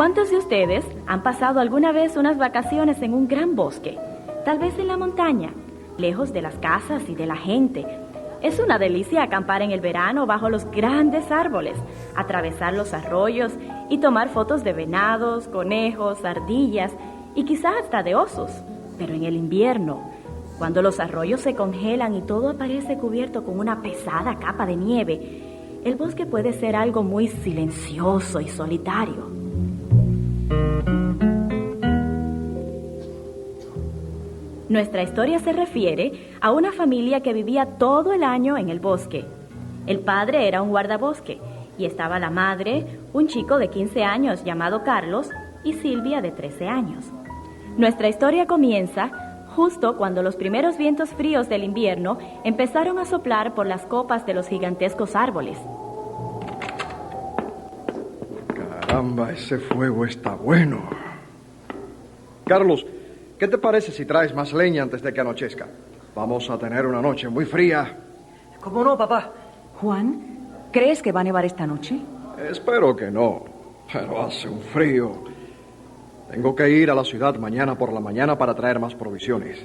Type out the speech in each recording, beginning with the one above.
¿Cuántos de ustedes han pasado alguna vez unas vacaciones en un gran bosque? Tal vez en la montaña, lejos de las casas y de la gente. Es una delicia acampar en el verano bajo los grandes árboles, atravesar los arroyos y tomar fotos de venados, conejos, ardillas y quizás hasta de osos. Pero en el invierno, cuando los arroyos se congelan y todo aparece cubierto con una pesada capa de nieve, el bosque puede ser algo muy silencioso y solitario. Nuestra historia se refiere a una familia que vivía todo el año en el bosque. El padre era un guardabosque y estaba la madre, un chico de 15 años llamado Carlos y Silvia de 13 años. Nuestra historia comienza justo cuando los primeros vientos fríos del invierno empezaron a soplar por las copas de los gigantescos árboles. Caramba, ese fuego está bueno. Carlos, ¿qué te parece si traes más leña antes de que anochezca? Vamos a tener una noche muy fría. ¿Cómo no, papá? Juan, ¿crees que va a nevar esta noche? Espero que no, pero hace un frío. Tengo que ir a la ciudad mañana por la mañana para traer más provisiones.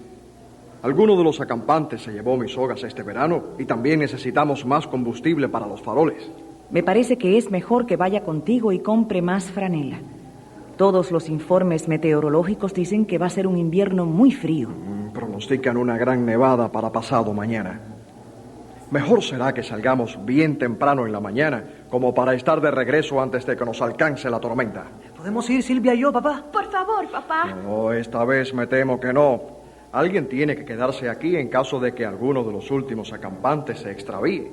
Alguno de los acampantes se llevó mis sogas este verano y también necesitamos más combustible para los faroles. Me parece que es mejor que vaya contigo y compre más franela. Todos los informes meteorológicos dicen que va a ser un invierno muy frío. Pronostican una gran nevada para pasado mañana. Mejor será que salgamos bien temprano en la mañana, como para estar de regreso antes de que nos alcance la tormenta. ¿Podemos ir Silvia y yo, papá? Por favor, papá. No, esta vez me temo que no. Alguien tiene que quedarse aquí en caso de que alguno de los últimos acampantes se extravíe.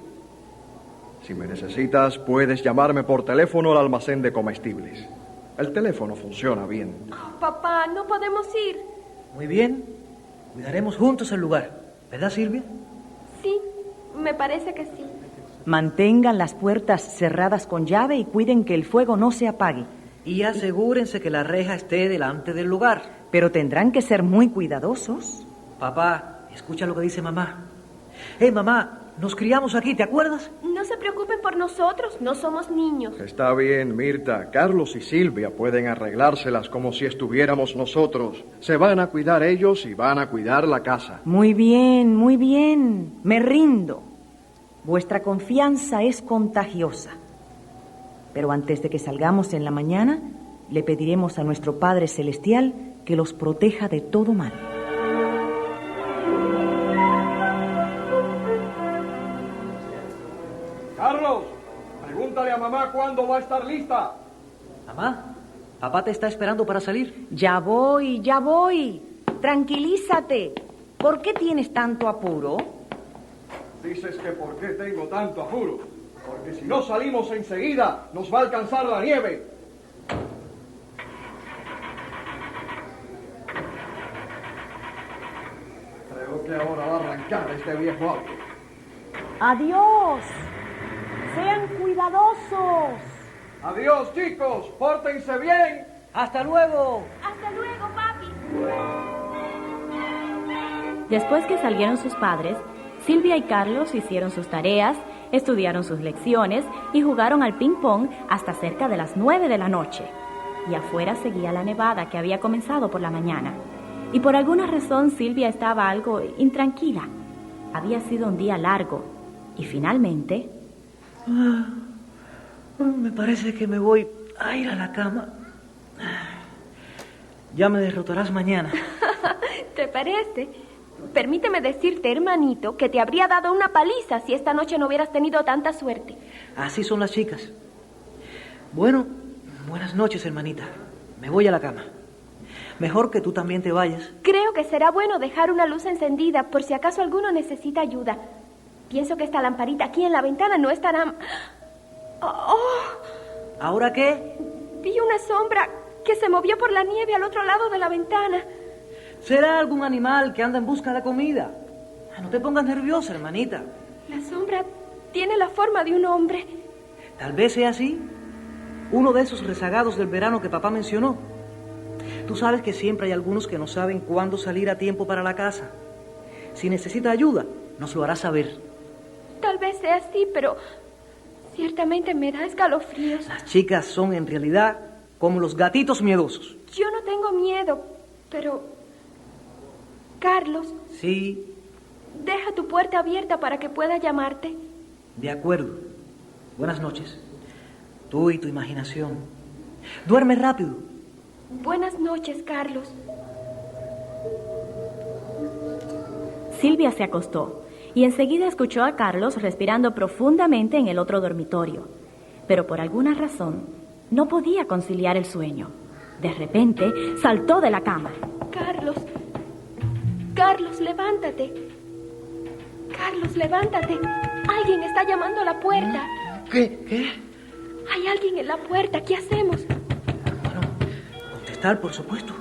Si me necesitas, puedes llamarme por teléfono al almacén de comestibles. El teléfono funciona bien. Oh, papá, no podemos ir. Muy bien. Cuidaremos juntos el lugar. ¿Verdad, Silvia? Sí, me parece que sí. Mantengan las puertas cerradas con llave y cuiden que el fuego no se apague. Y asegúrense que la reja esté delante del lugar. Pero tendrán que ser muy cuidadosos. Papá, escucha lo que dice mamá. Mamá, nos criamos aquí, ¿te acuerdas? No se preocupen por nosotros, no somos niños. Está bien, Mirta. Carlos y Silvia pueden arreglárselas como si estuviéramos nosotros. Se van a cuidar ellos y van a cuidar la casa. Muy bien, muy bien. Me rindo. Vuestra confianza es contagiosa. Pero antes de que salgamos en la mañana, le pediremos a nuestro Padre Celestial que los proteja de todo mal. Carlos, pregúntale a mamá cuándo va a estar lista. Mamá, papá te está esperando para salir. Ya voy, ya voy. Tranquilízate. ¿Por qué tienes tanto apuro? Dices que por qué tengo tanto apuro. Porque si no salimos enseguida, nos va a alcanzar la nieve. Creo que ahora va a arrancar este viejo auto. ¡Adiós! ¡Sean cuidadosos! Adiós, chicos. Pórtense bien. ¡Hasta luego! Hasta luego, papi. Después que salieron sus padres, Silvia y Carlos hicieron sus tareas, estudiaron sus lecciones y jugaron al ping-pong hasta cerca de las 9 de la noche. Y afuera seguía la nevada que había comenzado por la mañana. Y por alguna razón Silvia estaba algo intranquila. Había sido un día largo. Y finalmente... Me parece que me voy a ir a la cama. Ya me derrotarás mañana. ¿Te parece? Permíteme decirte, hermanito, que te habría dado una paliza si esta noche no hubieras tenido tanta suerte. Así son las chicas. Bueno, buenas noches, hermanita. Me voy a la cama. Mejor que tú también te vayas. Creo que será bueno dejar una luz encendida por si acaso alguno necesita ayuda. Pienso que esta lamparita aquí en la ventana no estará... ¡Oh! ¿Ahora qué? Vi una sombra que se movió por la nieve al otro lado de la ventana. ¿Será algún animal que anda en busca de comida? No te pongas nerviosa, hermanita. La sombra tiene la forma de un hombre. Tal vez sea así. Uno de esos rezagados del verano que papá mencionó. Tú sabes que siempre hay algunos que no saben cuándo salir a tiempo para la casa. Si necesita ayuda, nos lo hará saber. Tal vez sea así, pero ciertamente me da escalofríos. Las chicas son en realidad como los gatitos miedosos. Yo no tengo miedo, pero... Carlos, Sí, deja tu puerta abierta para que pueda llamarte. de acuerdo. Buenas noches. Tú y tu imaginación. Duerme rápido. Buenas noches, Carlos. Silvia se acostó y enseguida escuchó a Carlos respirando profundamente en el otro dormitorio. Pero por alguna razón no podía conciliar el sueño. De repente saltó de la cama. Carlos. Carlos, levántate. Carlos, levántate. Alguien está llamando a la puerta. ¿Qué? Hay alguien en la puerta. ¿Qué hacemos? Bueno, contestar, por supuesto.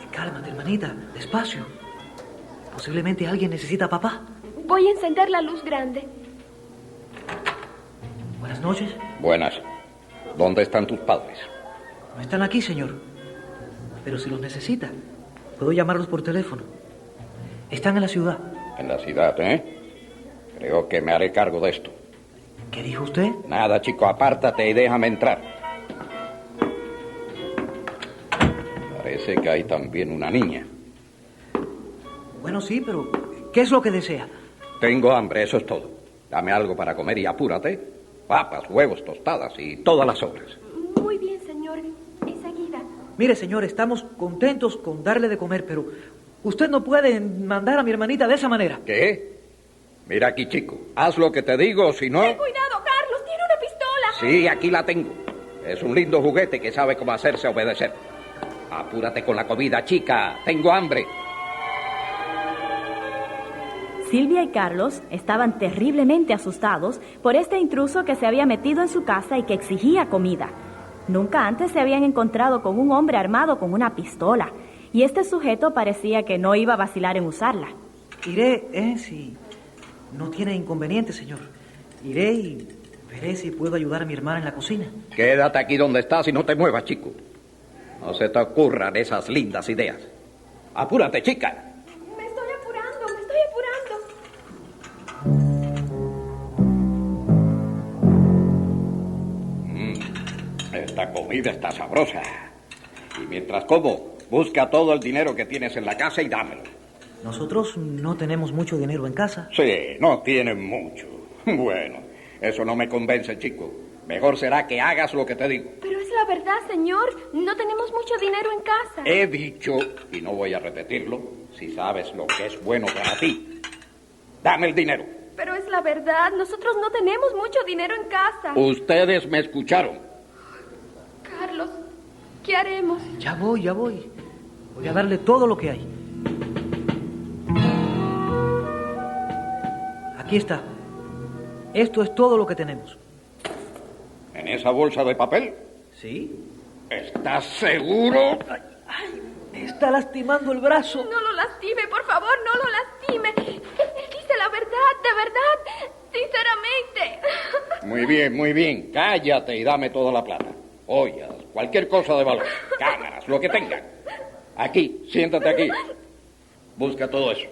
Y cálmate, hermanita, despacio. Posiblemente alguien necesita a papá. Voy a encender la luz grande. Buenas noches. Buenas. ¿Dónde están tus padres? No están aquí, señor. Pero si los necesita, puedo llamarlos por teléfono. Están en la ciudad. En la ciudad, ¿eh? Creo que me haré cargo de esto. ¿Qué dijo usted? Nada, chico, apártate y déjame entrar. Parece que hay también una niña. Bueno, sí, pero ¿qué es lo que desea? Tengo hambre, eso es todo. Dame algo para comer y apúrate. Papas, huevos, tostadas y todas las sobras. Muy bien, señor. Enseguida. Mire, señor, estamos contentos con darle de comer, pero usted no puede mandar a mi hermanita de esa manera. ¿Qué? Mira aquí, chico. Haz lo que te digo, si no... Ten cuidado, Carlos. Tiene una pistola. Sí, aquí la tengo. Es un lindo juguete que sabe cómo hacerse obedecer. Apúrate con la comida, chica. Tengo hambre. Silvia y Carlos estaban terriblemente asustados por este intruso que se había metido en su casa y que exigía comida. Nunca antes se habían encontrado con un hombre armado con una pistola, y este sujeto parecía que no iba a vacilar en usarla. Iré, si no tiene inconveniente, señor. Iré y veré si puedo ayudar a mi hermana en la cocina. Quédate aquí donde estás y no te muevas, chico. No se te ocurran esas lindas ideas. Apúrate, chica. Me estoy apurando. Esta comida está sabrosa. Y mientras como, busca todo el dinero que tienes en la casa y dámelo. Nosotros no tenemos mucho dinero en casa. Sí, no tienen mucho. Bueno, eso no me convence, chico. Mejor será que hagas lo que te digo. Pero es la verdad, señor. No tenemos mucho dinero en casa. He dicho, y no voy a repetirlo, si sabes lo que es bueno para ti. Dame el dinero. Pero es la verdad. Nosotros no tenemos mucho dinero en casa. Ustedes me escucharon. Carlos, ¿qué haremos? Ya voy. Voy a darle todo lo que hay. Aquí está. Esto es todo lo que tenemos. ¿En esa bolsa de papel? ¿Sí? ¿Estás seguro? Me está lastimando el brazo. No lo lastime, por favor, no lo lastime. Él dice la verdad, de verdad, sinceramente. Muy bien. Cállate y dame toda la plata. Ollas, cualquier cosa de valor. Cámaras, lo que tengan. Aquí, siéntate aquí. Busca todo eso.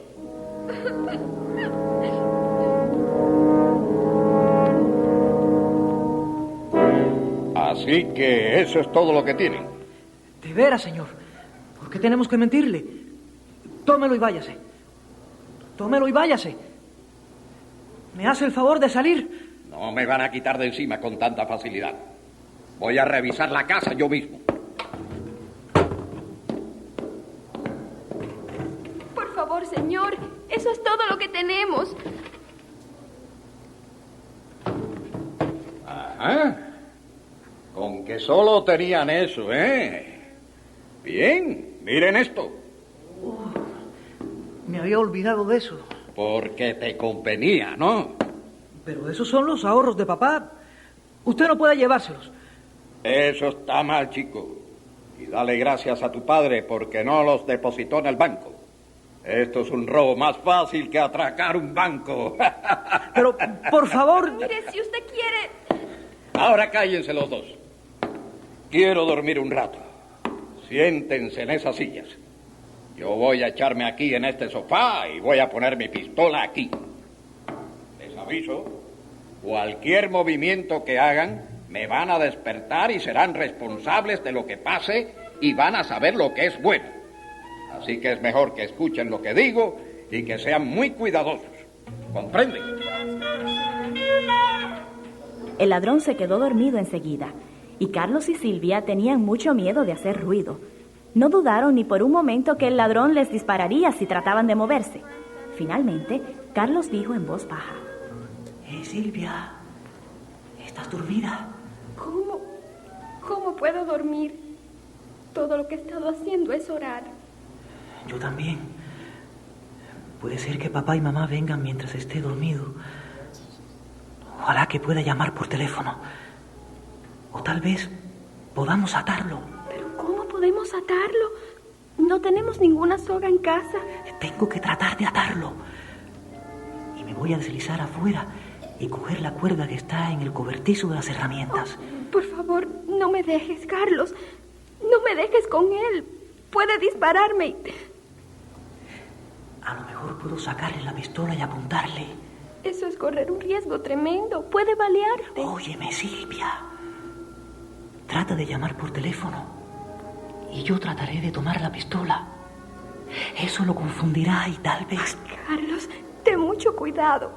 Así que eso es todo lo que tienen. De veras, señor. ¿Por qué tenemos que mentirle? Tómelo y váyase. ¿Me hace el favor de salir? No me van a quitar de encima con tanta facilidad. Voy a revisar la casa yo mismo. Por favor, señor, eso es todo lo que tenemos. Ajá. Con que solo tenían eso, ¿eh? Bien, miren esto. Me había olvidado de eso. Porque te convenía, ¿no? Pero esos son los ahorros de papá. Usted no puede llevárselos. Eso está mal, chico. Y dale gracias a tu padre porque no los depositó en el banco. Esto es un robo más fácil que atracar un banco. Pero, por favor... Mire, si usted quiere... Ahora cállense los dos. Quiero dormir un rato. Siéntense en esas sillas. Yo voy a echarme aquí en este sofá y voy a poner mi pistola aquí. Les aviso, cualquier movimiento que hagan, Me van a despertar y serán responsables de lo que pase y van a saber lo que es bueno. Así que es mejor que escuchen lo que digo y que sean muy cuidadosos. ¿Comprenden? El ladrón se quedó dormido enseguida, y Carlos y Silvia tenían mucho miedo de hacer ruido. No dudaron ni por un momento que el ladrón les dispararía si trataban de moverse. Finalmente, Carlos dijo en voz baja: Silvia, ¿estás dormida? ¿Cómo puedo dormir? Todo lo que he estado haciendo es orar. Yo también. Puede ser que papá y mamá vengan mientras esté dormido. Ojalá que pueda llamar por teléfono. O tal vez podamos atarlo. ¿Pero cómo podemos atarlo? No tenemos ninguna soga en casa. Tengo que tratar de atarlo. Y me voy a deslizar afuera y coger la cuerda que está en el cobertizo de las herramientas. Oh, por favor, no me dejes, Carlos. No me dejes con él. Puede dispararme. A lo mejor puedo sacarle la pistola y apuntarle. Eso es correr un riesgo tremendo. Puede balearte. Óyeme, Silvia. Trata de llamar por teléfono y yo trataré de tomar la pistola. Eso lo confundirá y tal vez... Carlos, ten mucho cuidado.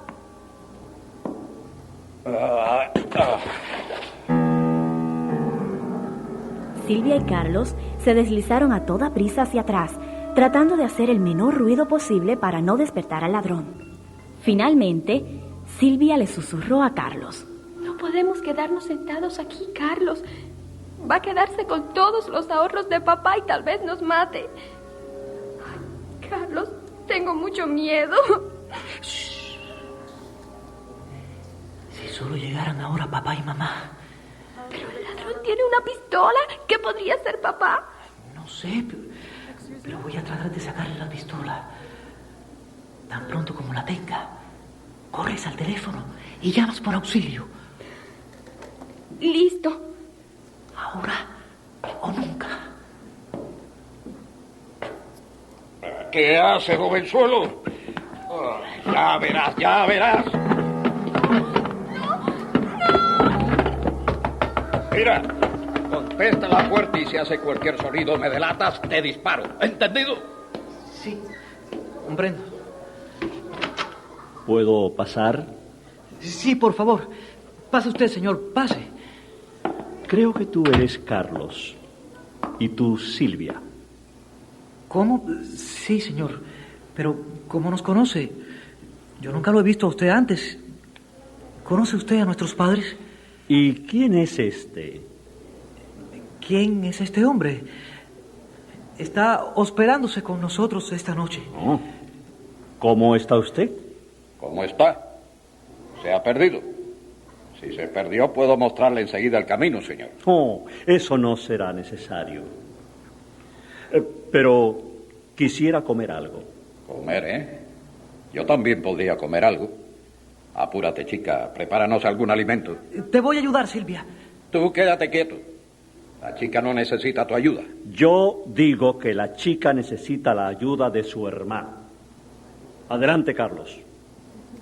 Silvia y Carlos se deslizaron a toda prisa hacia atrás, tratando de hacer el menor ruido posible para no despertar al ladrón. Finalmente, Silvia le susurró a Carlos: No podemos quedarnos sentados aquí, Carlos. Va a quedarse con todos los ahorros de papá y tal vez nos mate. Ay, Carlos, tengo mucho miedo. Shh. Si solo llegaran ahora papá y mamá. Pero el ladrón tiene una pistola. ¿Qué podría ser papá? No sé, pero voy a tratar de sacarle la pistola. Tan pronto como la tenga, corres al teléfono y llamas por auxilio. Listo. Ahora o nunca. ¿Qué hace, jovenzuelo? Oh, ya verás, ya verás. Mira, contesta la puerta y si hace cualquier sonido me delatas, te disparo. ¿Entendido? Sí, comprendo. ¿Puedo pasar? Sí, por favor. Pase usted, señor, pase. Creo que tú eres Carlos. ¿Y tú, Silvia? ¿Cómo? Sí, señor. Pero, ¿cómo nos conoce? Yo nunca lo he visto a usted antes. ¿Conoce usted a nuestros padres? ¿Y quién es este? ¿Quién es este hombre? Está hospedándose con nosotros esta noche. Oh. ¿Cómo está usted? ¿Cómo está? Se ha perdido. Si se perdió, puedo mostrarle enseguida el camino, señor. Oh, eso no será necesario. Pero quisiera comer algo. Comer, ¿eh? Yo también podría comer algo. Apúrate, chica. Prepáranos algún alimento. Te voy a ayudar, Silvia. Tú quédate quieto. La chica no necesita tu ayuda. Yo digo que la chica necesita la ayuda de su hermano. Adelante, Carlos.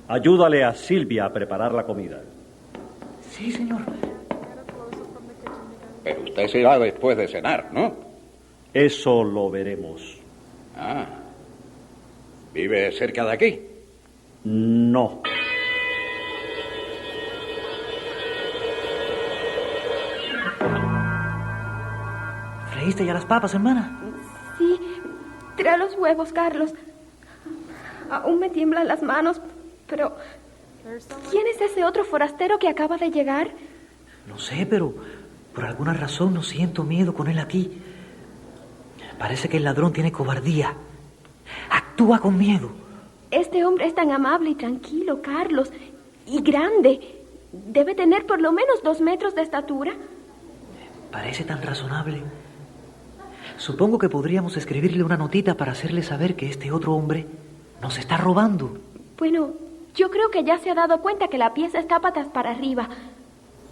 Ayúdale a Silvia a preparar la comida. Sí, señor. Pero usted se irá después de cenar, ¿no? Eso lo veremos. Ah. ¿Vive cerca de aquí? No. ¿Freíste ya las papas, hermana? Sí. Trae los huevos, Carlos. Aún me tiemblan las manos, pero... ¿Quién es ese otro forastero que acaba de llegar? No sé, pero por alguna razón no siento miedo con él aquí. Parece que el ladrón tiene cobardía. Actúa con miedo. Este hombre es tan amable y tranquilo, Carlos. Y grande. Debe tener por lo menos 2 metros de estatura. Parece tan razonable. Supongo que podríamos escribirle una notita para hacerle saber que este otro hombre nos está robando. Bueno, yo creo que ya se ha dado cuenta que la pieza está patas para arriba.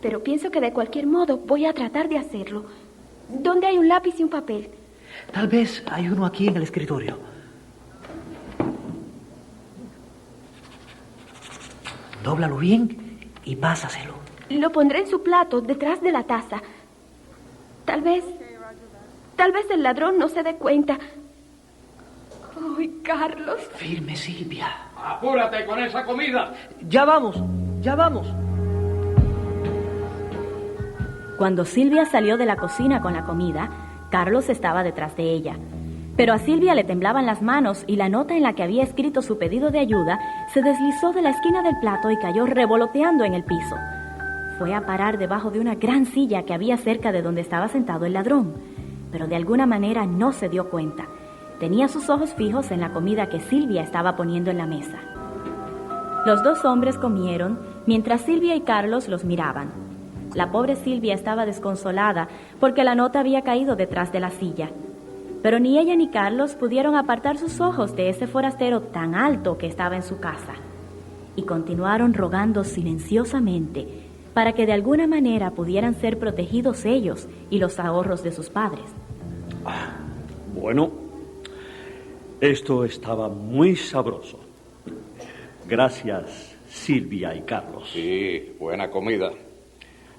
Pero pienso que de cualquier modo voy a tratar de hacerlo. ¿Dónde hay un lápiz y un papel? Tal vez hay uno aquí en el escritorio. Dóblalo bien y pásaselo. Lo pondré en su plato, detrás de la taza. Tal vez el ladrón no se dé cuenta. ¡Ay, Carlos! Firme, Silvia. ¡Apúrate con esa comida! Ya vamos, ya vamos. Cuando Silvia salió de la cocina con la comida, Carlos estaba detrás de ella. Pero a Silvia le temblaban las manos y la nota en la que había escrito su pedido de ayuda se deslizó de la esquina del plato y cayó revoloteando en el piso. Fue a parar debajo de una gran silla que había cerca de donde estaba sentado el ladrón, pero de alguna manera no se dio cuenta. Tenía sus ojos fijos en la comida que Silvia estaba poniendo en la mesa. Los dos hombres comieron mientras Silvia y Carlos los miraban. La pobre Silvia estaba desconsolada porque la nota había caído detrás de la silla. Pero ni ella ni Carlos pudieron apartar sus ojos de ese forastero tan alto que estaba en su casa. Y continuaron rogando silenciosamente para que de alguna manera pudieran ser protegidos ellos y los ahorros de sus padres. Bueno, esto estaba muy sabroso. Gracias, Silvia y Carlos. Sí, buena comida.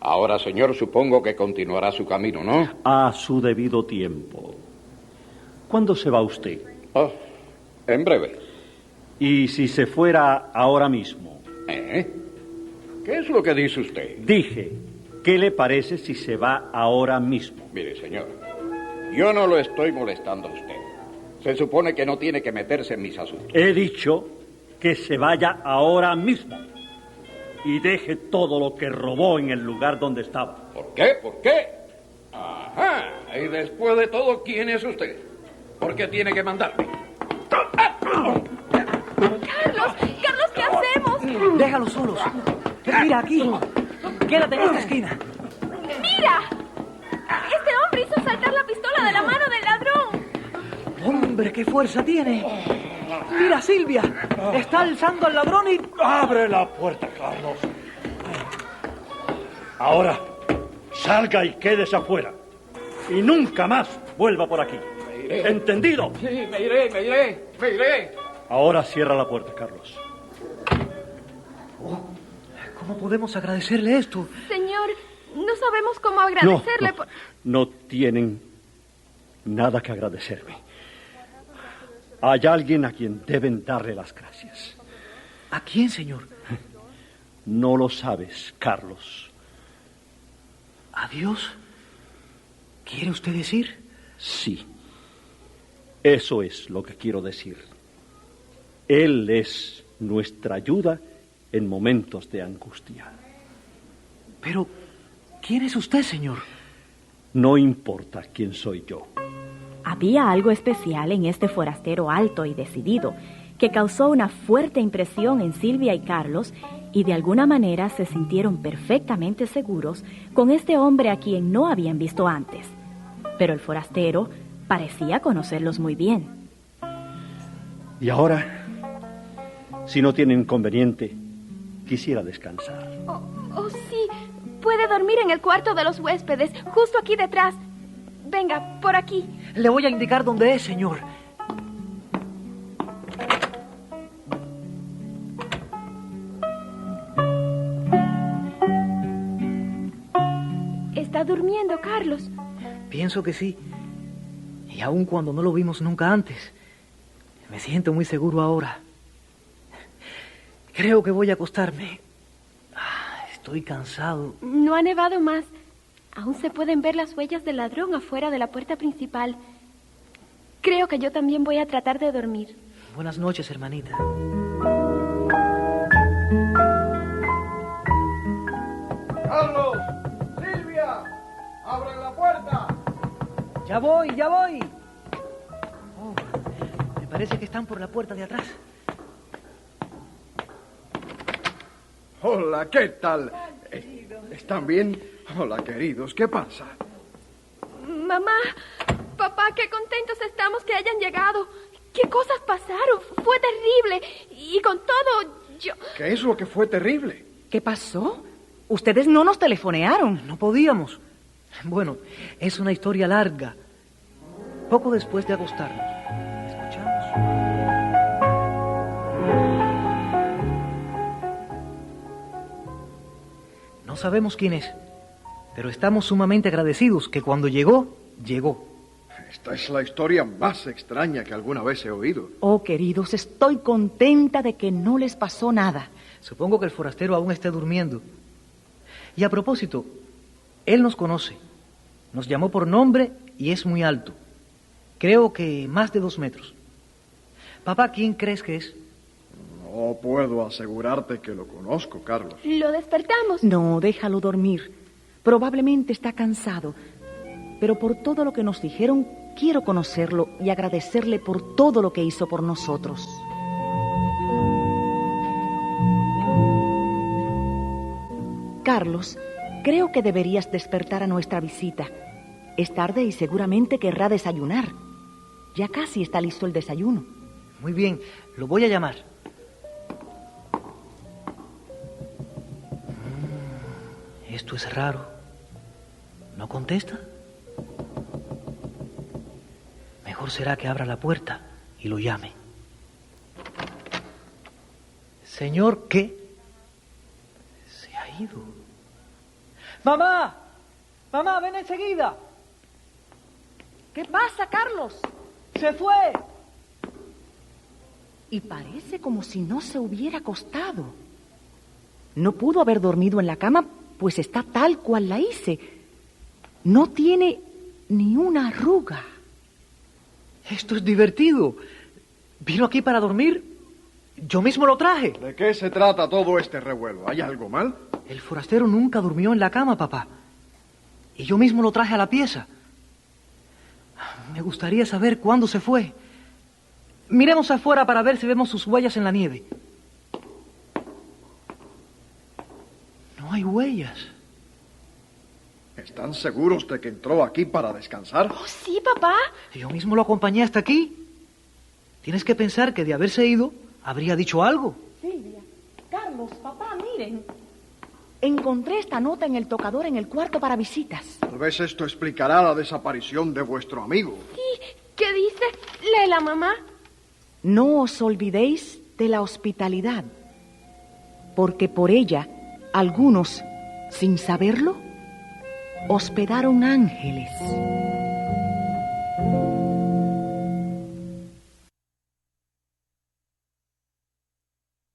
Ahora, señor, supongo que continuará su camino, ¿no? A su debido tiempo. ¿Cuándo se va usted? Oh, en breve. ¿Y si se fuera ahora mismo? ¿Eh? ¿Qué es lo que dice usted? Dije, ¿qué le parece si se va ahora mismo? Mire, señor, yo no lo estoy molestando a usted. Se supone que no tiene que meterse en mis asuntos. He dicho que se vaya ahora mismo y deje todo lo que robó en el lugar donde estaba. ¿Por qué? ¿Por qué? Ajá. Y después de todo, ¿quién es usted? ¿Por qué tiene que mandarme? ¡Carlos! ¡Carlos, qué hacemos! Déjalos solos. Mira, aquí. Quédate en esta esquina. ¡Mira! Este hombre hizo saltar la pistola de la mano del ladrón. Hombre, qué fuerza tiene. Mira, Silvia. Está alzando al ladrón y... ¡Abre la puerta, Carlos! Ahora, salga y quédese afuera. Y nunca más vuelva por aquí. ¿Entendido? Sí, me iré. Ahora cierra la puerta, Carlos. ¿Cómo podemos agradecerle esto? Señor, no sabemos cómo agradecerle por... No tienen nada que agradecerme. Hay alguien a quien deben darle las gracias. ¿A quién, señor? No lo sabes, Carlos. ¿A Dios? ¿Quiere usted decir? Sí. Eso es lo que quiero decir. Él es nuestra ayuda en momentos de angustia. Pero, ¿quién es usted, señor? No importa quién soy yo. Había algo especial en este forastero alto y decidido que causó una fuerte impresión en Silvia y Carlos y de alguna manera se sintieron perfectamente seguros con este hombre a quien no habían visto antes. Pero el forastero parecía conocerlos muy bien. Y ahora, si no tiene inconveniente, quisiera descansar. Oh, sí. Puede dormir en el cuarto de los huéspedes, justo aquí detrás. Venga, por aquí. Le voy a indicar dónde es, señor. ¿Está durmiendo, Carlos? Pienso que sí. Y aun cuando no lo vimos nunca antes, me siento muy seguro ahora. Creo que voy a acostarme. Estoy cansado. No ha nevado más. Aún se pueden ver las huellas del ladrón afuera de la puerta principal. Creo que yo también voy a tratar de dormir. Buenas noches, hermanita. ¡Carlos! ¡Silvia! ¡Abran la puerta! Ya voy, ya voy. Me parece que están por la puerta de atrás. Hola, ¿qué tal? ¿Están bien? Hola, queridos, ¿qué pasa? Mamá, papá, qué contentos estamos que hayan llegado. ¿Qué cosas pasaron? Fue terrible. Y con todo, yo... ¿Qué es lo que fue terrible? ¿Qué pasó? Ustedes no nos telefonearon. No podíamos. Bueno, es una historia larga. Poco después de acostarnos, escuchamos. No sabemos quién es, pero estamos sumamente agradecidos que cuando llegó, llegó. Esta es la historia más extraña que alguna vez he oído. Oh, queridos, estoy contenta de que no les pasó nada. Supongo que el forastero aún esté durmiendo. Y a propósito, él nos conoce. Nos llamó por nombre y es muy alto. Creo que más de 2 metros. Papá, ¿quién crees que es? No puedo asegurarte que lo conozco, Carlos. ¿Lo despertamos? No, déjalo dormir. Probablemente está cansado. Pero por todo lo que nos dijeron, quiero conocerlo y agradecerle por todo lo que hizo por nosotros. Carlos, creo que deberías despertar a nuestra visita. Es tarde y seguramente querrá desayunar. Ya casi está listo el desayuno. Muy bien, lo voy a llamar. Esto es raro. ¿No contesta? Mejor será que abra la puerta y lo llame. Señor, ¿qué? Se ha ido. ¡Mamá! ¡Mamá, ven enseguida! ¿Qué pasa, Carlos? ¡Se fue! Y parece como si no se hubiera acostado. No pudo haber dormido en la cama, pues está tal cual la hice. No tiene ni una arruga. Esto es divertido. ¿Vino aquí para dormir? Yo mismo lo traje. ¿De qué se trata todo este revuelo? ¿Hay algo mal? El forastero nunca durmió en la cama, papá. Y yo mismo lo traje a la pieza. Me gustaría saber cuándo se fue. Miremos afuera para ver si vemos sus huellas en la nieve. No hay huellas. ¿Están seguros de que entró aquí para descansar? Oh, sí, papá. Yo mismo lo acompañé hasta aquí. Tienes que pensar que de haberse ido, habría dicho algo. Silvia, Carlos, papá, miren. Encontré esta nota en el tocador en el cuarto para visitas. Tal vez esto explicará la desaparición de vuestro amigo. ¿Y qué dice? Léela, mamá. No os olvidéis de la hospitalidad, porque por ella algunos, sin saberlo, hospedaron ángeles.